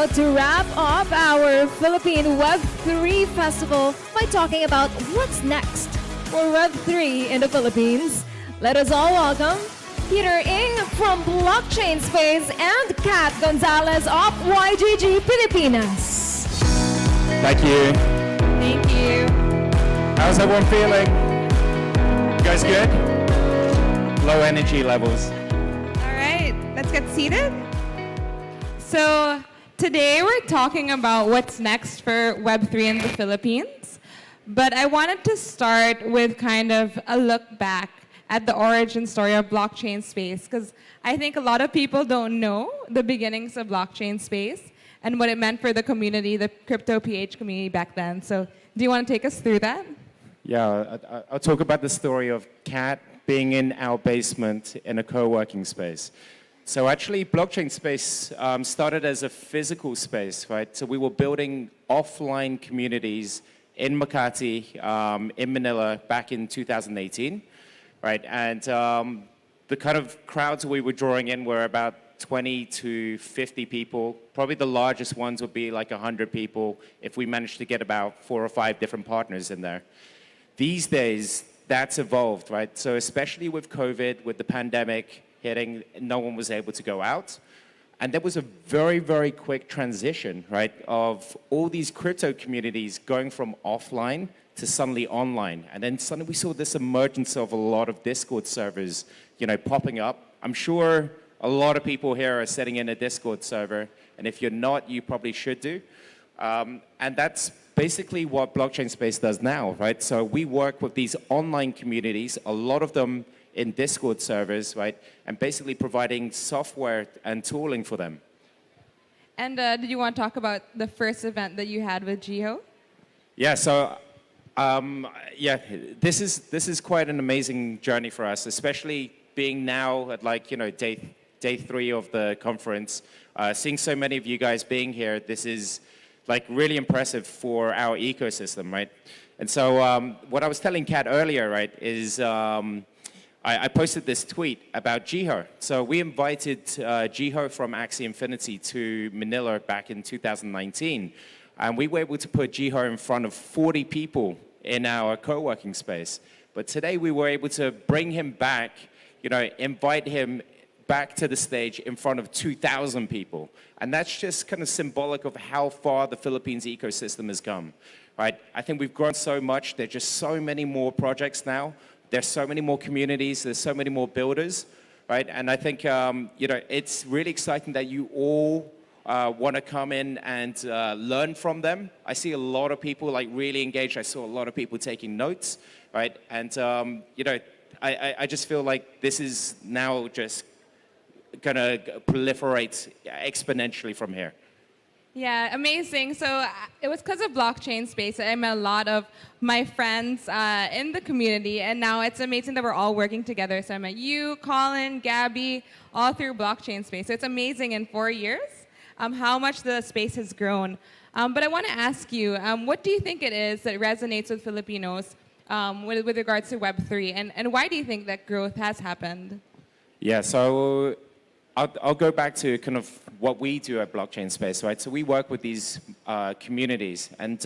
about to wrap up our Philippine Web3 Festival by talking about what's next for Web3 in the Philippines. Let us all welcome Peter Ng from Blockchain Space and Kat Gonzalez of YGG Pilipinas. Thank you. Thank you. How's everyone feeling? You guys good? Low energy levels. All right, let's get seated. So today we're talking about what's next for Web3 in the Philippines. But I wanted to start with kind of a look back at the origin story of blockchain space, because I think a lot of people don't know the beginnings of blockchain space and what it meant for the community, the crypto PH community back then. So do you want to take us through that? Yeah, I'll talk about the story of Kat being in our basement in a co-working space. So actually, blockchain space started as a physical space, right? So we were building offline communities in Makati, in Manila, back in 2018, right? And the kind of crowds we were drawing in were about 20 to 50 people. Probably the largest ones would be like 100 people if we managed to get about 4 or 5 different partners in there. These days, that's evolved, right? So especially with COVID, with the pandemic hitting, no one was able to go out. And there was a very, very quick transition, right, of all these crypto communities going from offline to suddenly online. And then suddenly we saw this emergence of a lot of Discord servers, popping up. I'm sure a lot of people here are sitting in a Discord server. And if you're not, you probably should do. And that's basically what Blockchain Space does now, right? So we work with these online communities, a lot of them in Discord servers, right? And basically providing software and tooling for them. And did you want to talk about the first event that you had with Jiho? Yeah, so this is quite an amazing journey for us, especially being now at day 3 of the conference. Seeing so many of you guys being here, this is really impressive for our ecosystem, right? And so what I was telling Kat earlier, right, is I posted this tweet about Jiho. So we invited Jiho from Axie Infinity to Manila back in 2019. And we were able to put Jiho in front of 40 people in our co-working space. But today we were able to bring him back, invite him back to the stage in front of 2,000 people. And that's just kind of symbolic of how far the Philippines ecosystem has come, right? I think we've grown so much. There are just so many more projects now. There's so many more communities. There's so many more builders, right? And I think, it's really exciting that you all want to come in and learn from them. I see a lot of people really engaged. I saw a lot of people taking notes, right? And, I just feel like this is now just going to proliferate exponentially from here. Yeah, amazing. So it was because of blockchain space that I met a lot of my friends in the community, and now it's amazing that we're all working together. So I met you, Colin, Gabby, all through blockchain space. So it's amazing in 4 years how much the space has grown. But I want to ask you, what do you think it is that resonates with Filipinos with regards to Web3, and why do you think that growth has happened? Yeah, so I'll go back to kind of what we do at Blockchain Space, right? So we work with these communities, and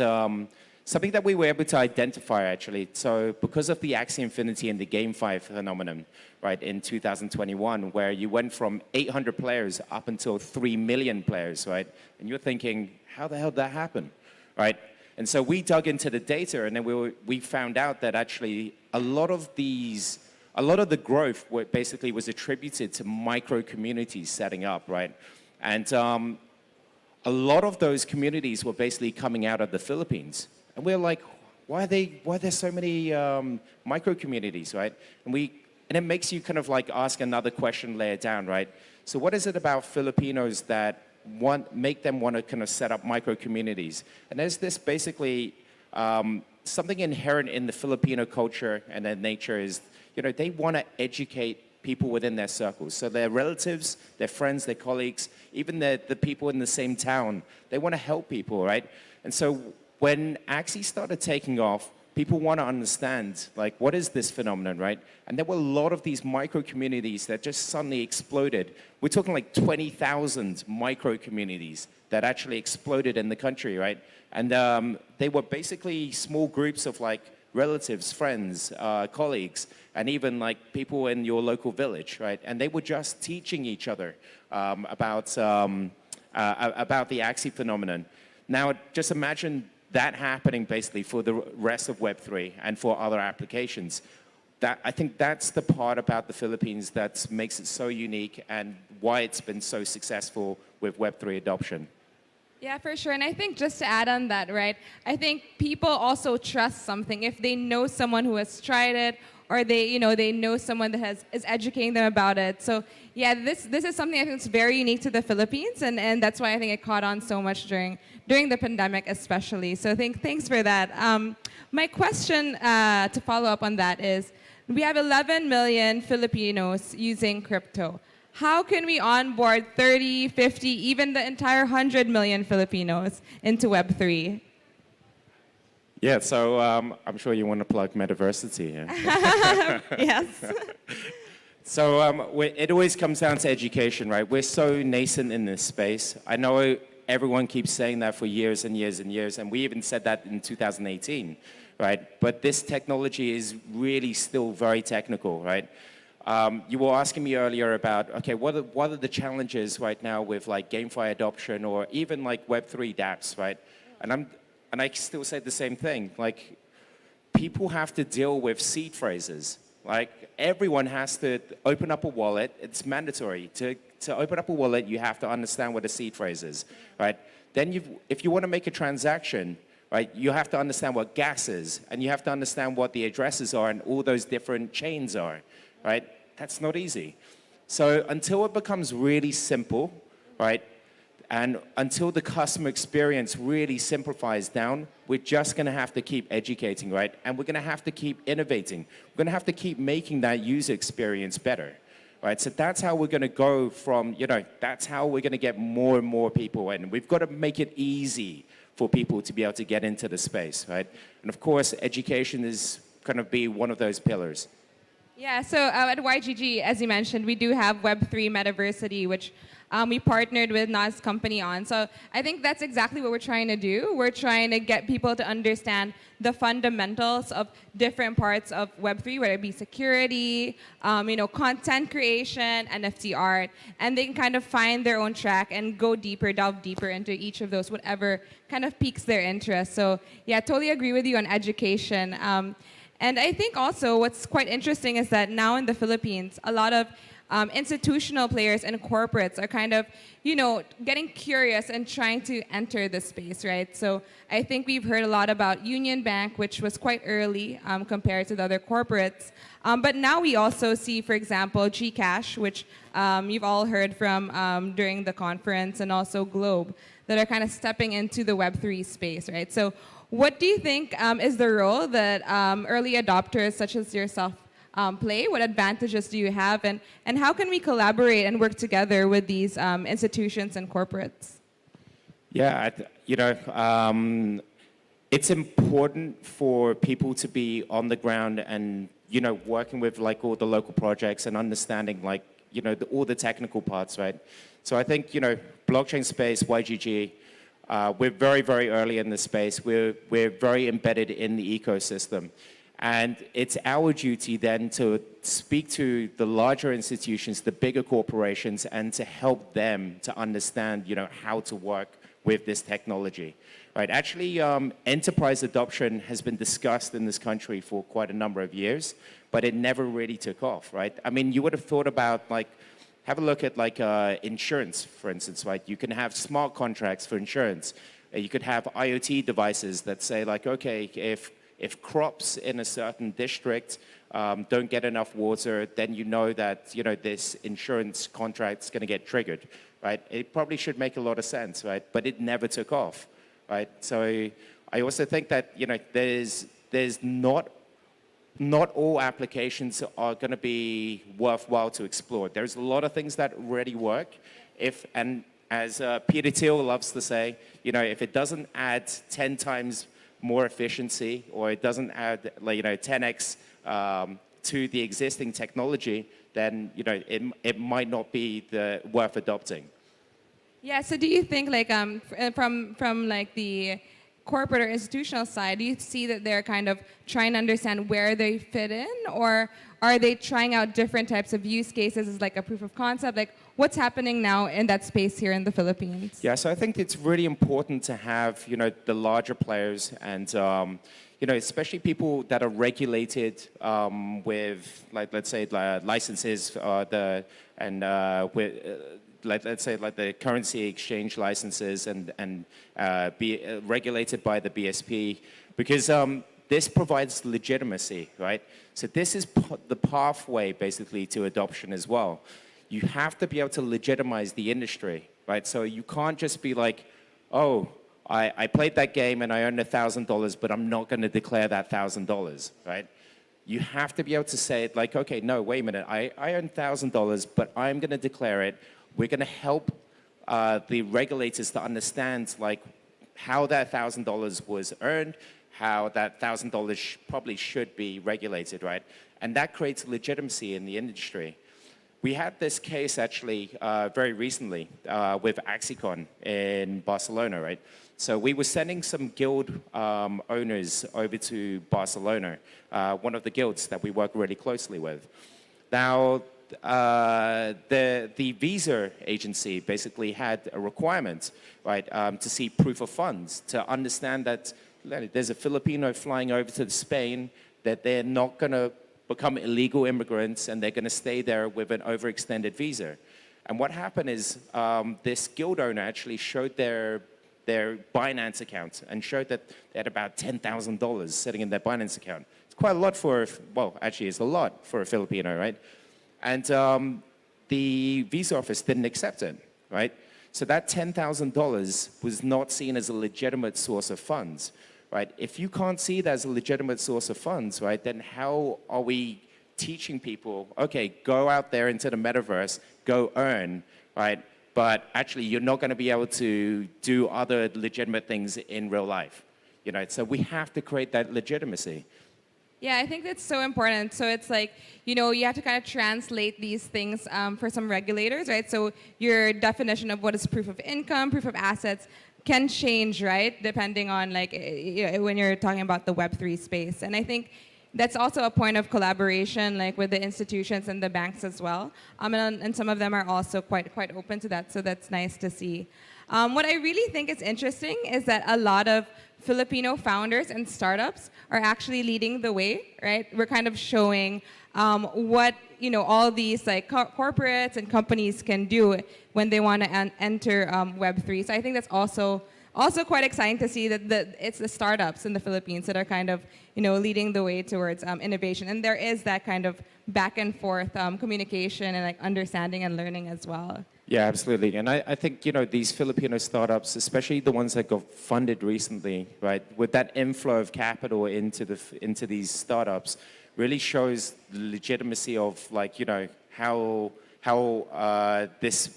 something that we were able to identify, actually. So because of the Axie Infinity and the GameFi phenomenon, right, in 2021, where you went from 800 players up until 3 million players, right? And you're thinking, how the hell did that happen, right? And so we dug into the data, and then we found out that actually a lot of the growth basically was attributed to micro communities setting up, right? And a lot of those communities were basically coming out of the Philippines. And we're like, why are there so many micro communities, right? And it makes you kind of ask another question layer down, right? So what is it about Filipinos that make them want to kind of set up micro communities? And there's this basically something inherent in the Filipino culture and their nature is, they want to educate people within their circles. So their relatives, their friends, their colleagues, even the people in the same town, they want to help people, right? And so when Axie started taking off, people want to understand, like, what is this phenomenon, right? And there were a lot of these micro communities that just suddenly exploded. We're talking like 20,000 micro communities that actually exploded in the country, right? And they were basically small groups of like relatives, friends, colleagues, and even like people in your local village, right? And they were just teaching each other about the Axie phenomenon. Now, just imagine that happening basically for the rest of Web3 and for other applications. I think that's the part about the Philippines that makes it so unique and why it's been so successful with Web3 adoption. Yeah, for sure. And I think just to add on that, right, I think people also trust something if they know someone who has tried it, or they know someone that is educating them about it. So yeah, this is something I think is very unique to the Philippines, and that's why I think it caught on so much during the pandemic especially. So thanks for that. My question to follow up on that is, we have 11 million Filipinos using crypto. How can we onboard 30, 50, even the entire 100 million Filipinos into Web3? Yeah, so I'm sure you want to plug Metaversity here. Yes. So it always comes down to education, right? We're so nascent in this space. I know everyone keeps saying that for years and years and years, and we even said that in 2018, right? But this technology is really still very technical, right? You were asking me earlier about, okay, what are the challenges right now with like GameFi adoption or even like Web3 dApps, right? And I still say the same thing. Like, people have to deal with seed phrases. Like, everyone has to open up a wallet. It's mandatory. To open up a wallet, you have to understand what a seed phrase is, right? Then if you want to make a transaction, right, you have to understand what gas is, and you have to understand what the addresses are and all those different chains are, right? That's not easy. So until it becomes really simple, right, and until the customer experience really simplifies down, we're just going to have to keep educating, right? And we're going to have to keep innovating. We're going to have to keep making that user experience better, right? So that's how we're going to go from, that's how we're going to get more and more people in. We've got to make it easy for people to be able to get into the space, right? And of course, education is going to be one of those pillars. Yeah, so at YGG, as you mentioned, we do have Web3 Metaversity, which we partnered with Nas company on. So I think that's exactly what we're trying to do. We're trying to get people to understand the fundamentals of different parts of Web3, whether it be security, content creation, NFT art, and they can kind of find their own track and go deeper, delve deeper into each of those, whatever kind of piques their interest. So yeah, totally agree with you on education. And I think also what's quite interesting is that now in the Philippines, a lot of institutional players and corporates are kind of, getting curious and trying to enter the space, right? So I think we've heard a lot about Union Bank, which was quite early compared to the other corporates. But now we also see, for example, Gcash, which you've all heard from during the conference, and also Globe, that are kind of stepping into the Web3 space, right? So what do you think is the role that early adopters such as yourself play? What advantages do you have? And how can we collaborate and work together with these institutions and corporates? Yeah, it's important for people to be on the ground and, working with like all the local projects and understanding like, all the technical parts, right? So I think, blockchain space, YGG, we're very, very early in this space. We're very embedded in the ecosystem. And it's our duty then to speak to the larger institutions, the bigger corporations, and to help them to understand, how to work with this technology. Right? Actually, enterprise adoption has been discussed in this country for quite a number of years, but it never really took off, right? I mean, you would have thought about like, have a look at like insurance, for instance, right? You can have smart contracts for insurance. You could have IoT devices that say like, okay, if crops in a certain district don't get enough water, then you know that this insurance contract is going to get triggered, right? It probably should make a lot of sense, right? But it never took off, right? So I also think that there's not all applications are going to be worthwhile to explore. There's a lot of things that already work. And as Peter Thiel loves to say, if it doesn't add 10 times more efficiency, or it doesn't add, like, 10x to the existing technology, then it might not be worth adopting. Yeah. So do you think like from like the corporate or institutional side, do you see that they're kind of trying to understand where they fit in, or are they trying out different types of use cases as like a proof of concept? Like what's happening now in that space here in the Philippines? Yeah, so I think it's really important to have, the larger players and, especially people that are regulated with, like, let's say, licenses, let's say, like the currency exchange licenses and be regulated by the BSP, because this provides legitimacy, right? So this is the pathway, basically, to adoption as well. You have to be able to legitimize the industry, right? So you can't just be like, oh, I played that game and I earned $1,000, but I'm not going to declare that $1,000, right? You have to be able to say, like, okay, no, wait a minute, I earned $1,000, but I'm going to declare it. We're going to help the regulators to understand, like, how that $1,000 was earned, how that $1,000 probably should be regulated, right? And that creates legitimacy in the industry. We had this case actually very recently with Axicon in Barcelona, right? So we were sending some guild owners over to Barcelona, one of the guilds that we work really closely with. Now, the visa agency basically had a requirement, right, to see proof of funds, to understand that there's a Filipino flying over to Spain, that they're not going to become illegal immigrants and they're going to stay there with an overextended visa. And what happened is this guild owner actually showed their Binance account and showed that they had about $10,000 sitting in their Binance account. It's quite a lot actually it's a lot for a Filipino, right? And the visa office didn't accept it, right? So that $10,000 was not seen as a legitimate source of funds, right? If you can't see that as a legitimate source of funds, right, then how are we teaching people, okay, go out there into the metaverse, go earn, right? But actually, you're not going to be able to do other legitimate things in real life, So we have to create that legitimacy. Yeah, I think that's so important. So it's like, you have to kind of translate these things for some regulators, right? So your definition of what is proof of income, proof of assets can change, right? Depending on like, when you're talking about the Web3 space. And I think that's also a point of collaboration, like with the institutions and the banks as well. And some of them are also quite open to that. So that's nice to see. What I really think is interesting is that a lot of Filipino founders and startups are actually leading the way, right? We're kind of showing what all these like corporates and companies can do when they want to enter Web3. So I think that's also quite exciting to see that it's the startups in the Philippines that are kind of leading the way towards innovation, and there is that kind of back and forth communication and like understanding and learning as well. Yeah, absolutely. And I think, these Filipino startups, especially the ones that got funded recently, right, with that inflow of capital into these startups, really shows the legitimacy of, like, how this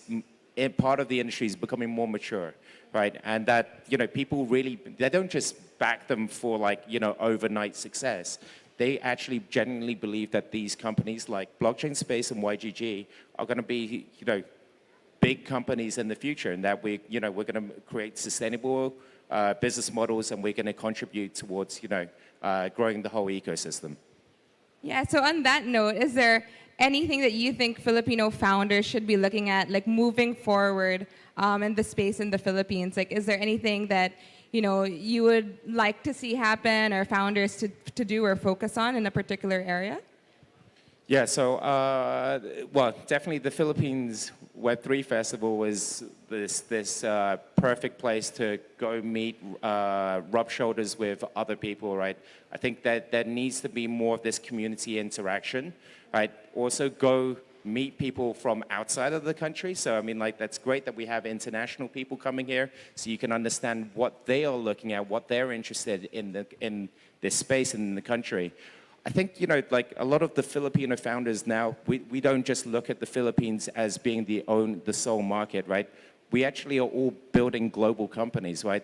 part of the industry is becoming more mature, right? And that, people really, they don't just back them for, like, overnight success. They actually genuinely believe that these companies like Blockchain Space and YGG are going to be, big companies in the future, and that we're going to create sustainable business models, and we're going to contribute towards, growing the whole ecosystem. Yeah, so on that note, is there anything that you think Filipino founders should be looking at, like moving forward in the space in the Philippines? Like, is there anything that, you would like to see happen or founders to do or focus on in a particular area? Yeah, so, definitely the Philippines Web3 Festival is this perfect place to go meet, rub shoulders with other people, right? I think that there needs to be more of this community interaction, right? Also go meet people from outside of the country. So, I mean, like, that's great that we have international people coming here so you can understand what they are looking at, what they're interested in this space and in the country. I think, like a lot of the Filipino founders now, we don't just look at the Philippines as being the sole market, right? We actually are all building global companies, right?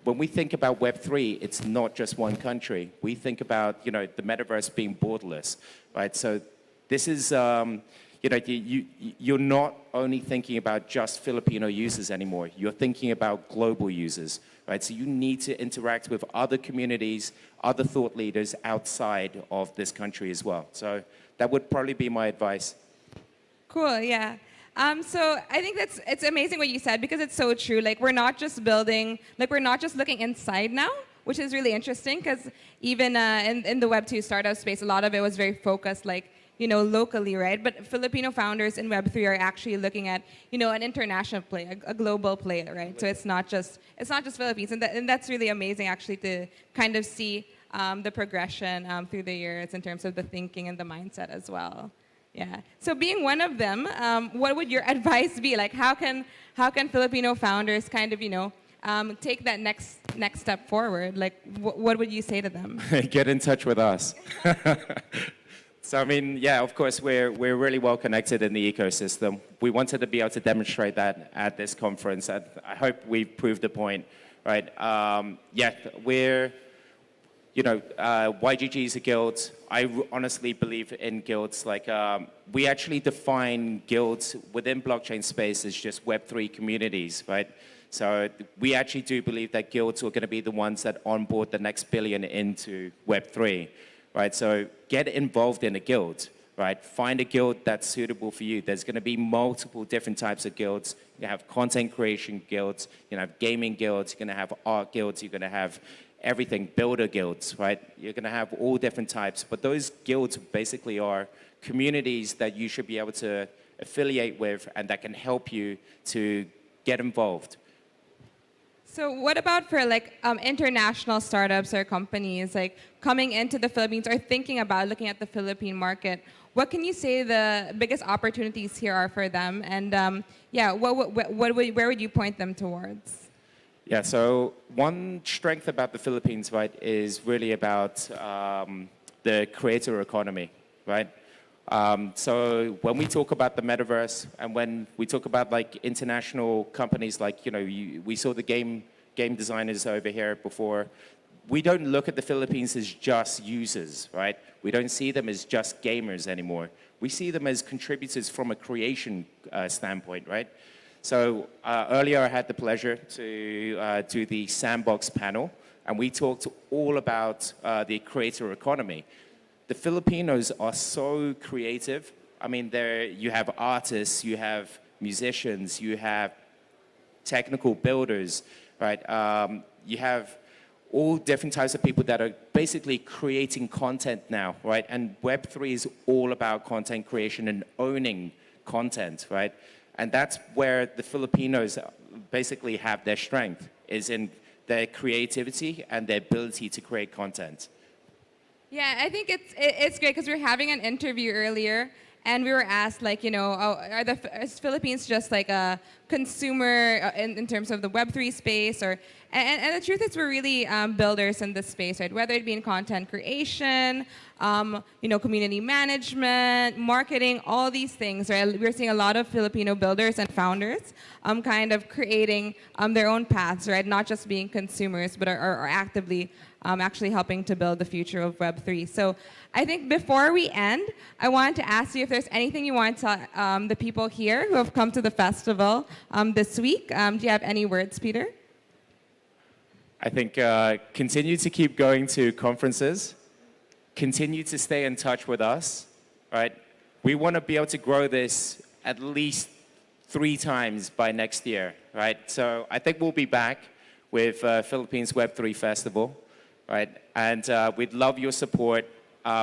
when we think about Web3, it's not just one country. We think about, the metaverse being borderless, right? So this is, you're not only thinking about just Filipino users anymore. You're thinking about global users, right? So you need to interact with other communities, other thought leaders outside of this country as well. So that would probably be my advice. Cool, yeah. So I think it's amazing what you said because it's so true. Like we're not just looking inside now, which is really interesting because even in the Web2 startup space, a lot of it was very focused locally, right? But Filipino founders in Web3 are actually looking at, an international play, a global play, right? So it's not just Philippines, and that's really amazing actually to kind of see the progression through the years in terms of the thinking and the mindset as well. Yeah. So being one of them, what would your advice be? Like, how can Filipino founders kind of, take that next step forward? Like, what would you say to them? Get in touch with us. So, I mean, yeah, of course, we're really well connected in the ecosystem. We wanted to be able to demonstrate that at this conference. I hope we've proved the point, right? We're, YGG is a guild. I honestly believe in guilds. Like, we actually define guilds within blockchain space as just Web3 communities, right? So we actually do believe that guilds are going to be the ones that onboard the next billion into Web3. Right, so get involved in a guild, right? Find a guild that's suitable for you. There's going to be multiple different types of guilds. You have content creation guilds, you have gaming guilds, you're going to have art guilds, you're going to have everything, builder guilds, right? You're going to have all different types, but those guilds basically are communities that you should be able to affiliate with and that can help you to get involved. So what about for international startups or companies coming into the Philippines or thinking about looking at the Philippine market? What can you say the biggest opportunities here are for them? And where would you point them towards? Yeah, so one strength about the Philippines, right, is really about the creator economy, right? So when we talk about the metaverse and when we talk about international companies we saw the game designers over here before, we don't look at the Philippines as just users, right? We don't see them as just gamers anymore. We see them as contributors from a creation standpoint, right? So earlier I had the pleasure to do the Sandbox panel, and we talked all about the creator economy. The Filipinos are so creative. I mean, you have artists, you have musicians, you have technical builders, right? You have all different types of people that are basically creating content now, right? And Web3 is all about content creation and owning content, right? And that's where the Filipinos basically have their strength, is in their creativity and their ability to create content. Yeah, I think it's great because we were having an interview earlier, and we were asked, is Philippines just like a consumer in terms of the Web3 space, and the truth is we're really builders in this space, right? Whether it be in content creation, community management, marketing, all these things, right? We're seeing a lot of Filipino builders and founders kind of creating their own paths, right? Not just being consumers, but are actively actually helping to build the future of Web3. So I think before we end, I wanted to ask you if there's anything you want to tell the people here who have come to the festival this week. Do you have any words, Peter? I think continue to keep going to conferences. Continue to stay in touch with us, right? We want to be able to grow this at least 3 times by next year, right? So I think we'll be back with Philippines Web3 Festival, right? And we'd love your support.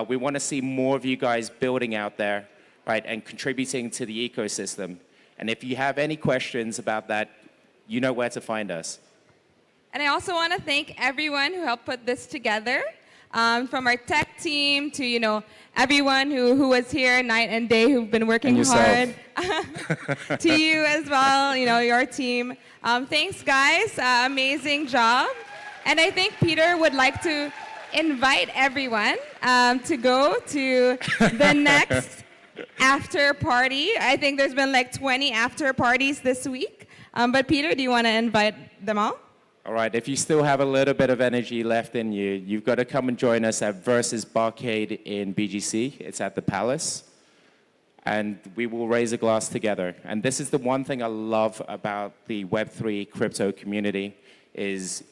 We want to see more of you guys building out there, right? And contributing to the ecosystem. And if you have any questions about that, you know where to find us. And I also want to thank everyone who helped put this together, from our tech team to everyone who was here night and day, who've been working hard. To you as well, your team. Thanks, guys. Amazing job. And I think Peter would like to invite everyone to go to the next after party. I think there's been 20 after parties this week. But Peter, do you want to invite them all? All right, if you still have a little bit of energy left in you, you've got to come and join us at Versus Barcade in BGC. It's at the Palace. And we will raise a glass together. And this is the one thing I love about the Web3 crypto community is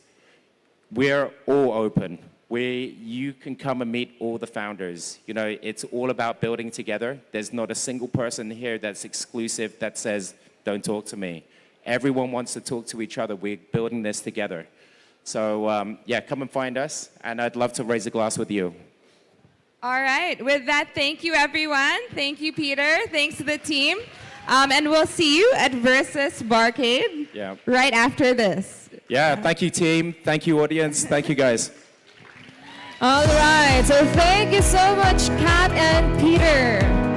we're all open. You can come and meet all the founders. You know, it's all about building together. There's not a single person here that's exclusive that says, don't talk to me. Everyone wants to talk to each other. We're building this together. So yeah, come and find us. And I'd love to raise a glass with you. All right. With that, thank you, everyone. Thank you, Peter. Thanks to the team. And we'll see you at Versus Barcade right after this. Yeah, thank you, team. Thank you, audience. Thank you, guys. All right, so thank you so much, Kat and Peter.